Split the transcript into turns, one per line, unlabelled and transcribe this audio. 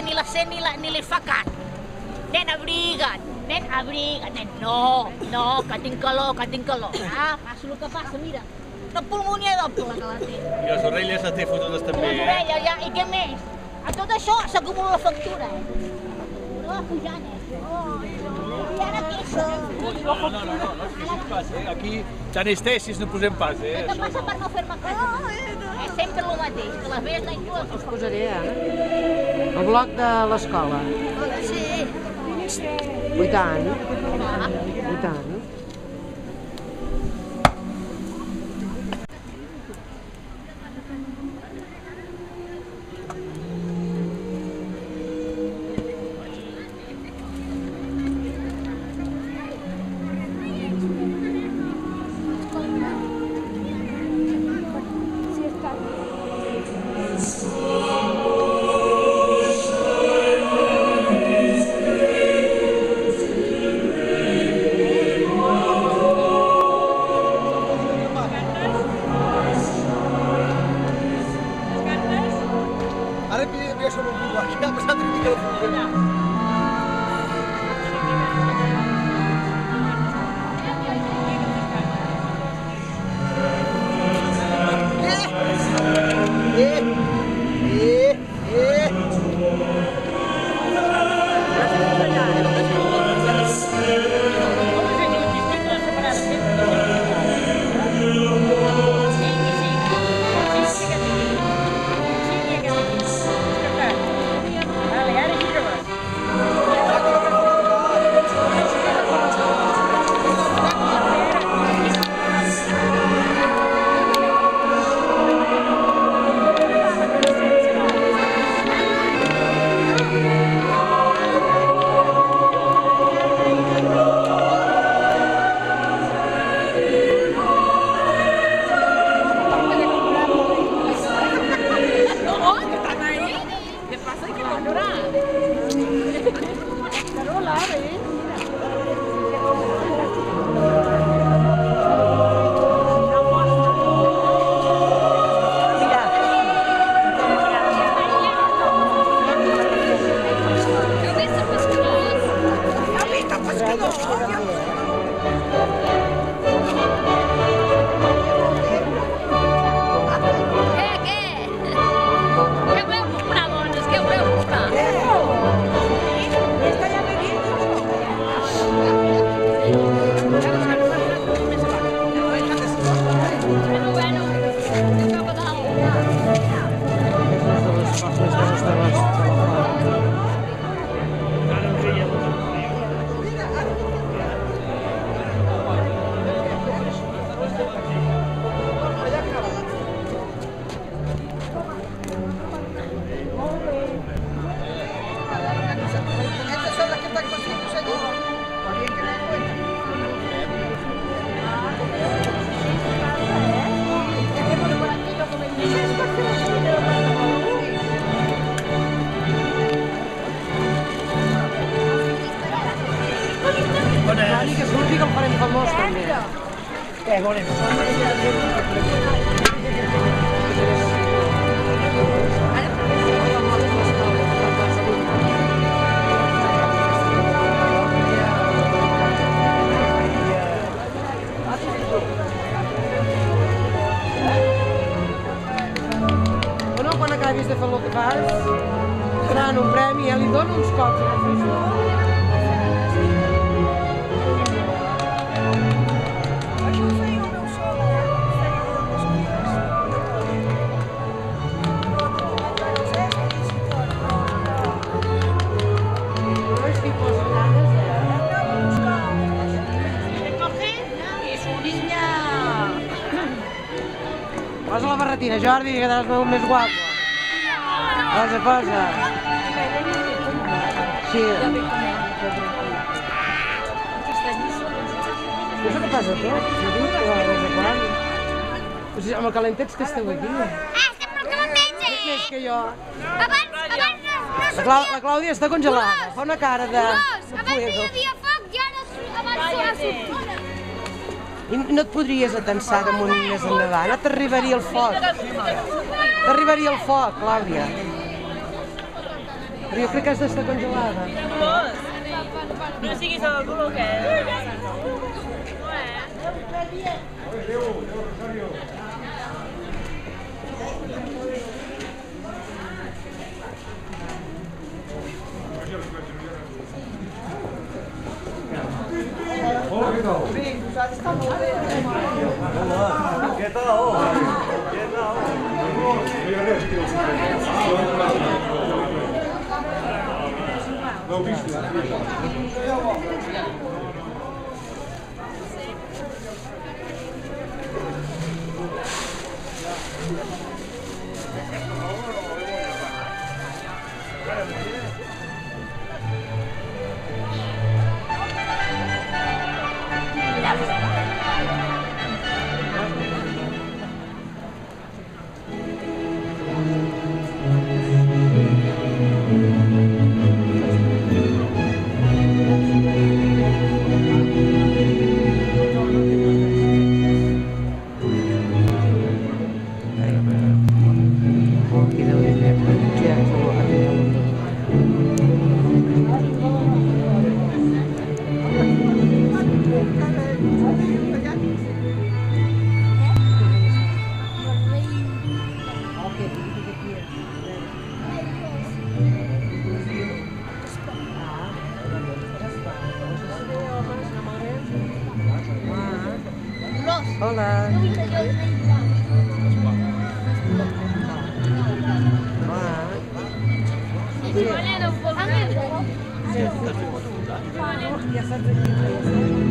Ni la sent ni li fa cas. Nen, abriga't. Nen, abriga't. Nen, no, que tinc calor. Ah, passa el que passa, mira. Una pulmonia doble que la té.
I les orelles les té fotudes també,
Les orelles, ja, i què més? A tot això s'acumula la factura, No va pujant, I ara què som?
No, fixi's pas, Aquí d'anestesis no posem pas,
Què passa per no fer-me cas? És sempre el mateix, que les veies anar inclús.
Us posaré, el bloc de l'escola.
Sí.
I tant. I tant. acabis de fer el que fas, donant un premi, li dono uns cops a la frisó. Posa la barretina, Jordi, que quedaràs molt més guapo. Posa, posa. Sí. No sé què passa, tu? No tinc que des de quan. O sigui, amb el calentets que esteu aquí.
Estem pel que m'enmenja!
Més que jo.
Abans no
La Clàudia està congelada, fa una cara de...
Abans no hi havia foc i ara abans s'ha
I no et podries atensar damunt més endavant? No t'arribaria el foc. T'arribaria el foc, Clàudia. Però jo crec que has d'estar congelada.
No siguis el culo que
Hola.
Angel.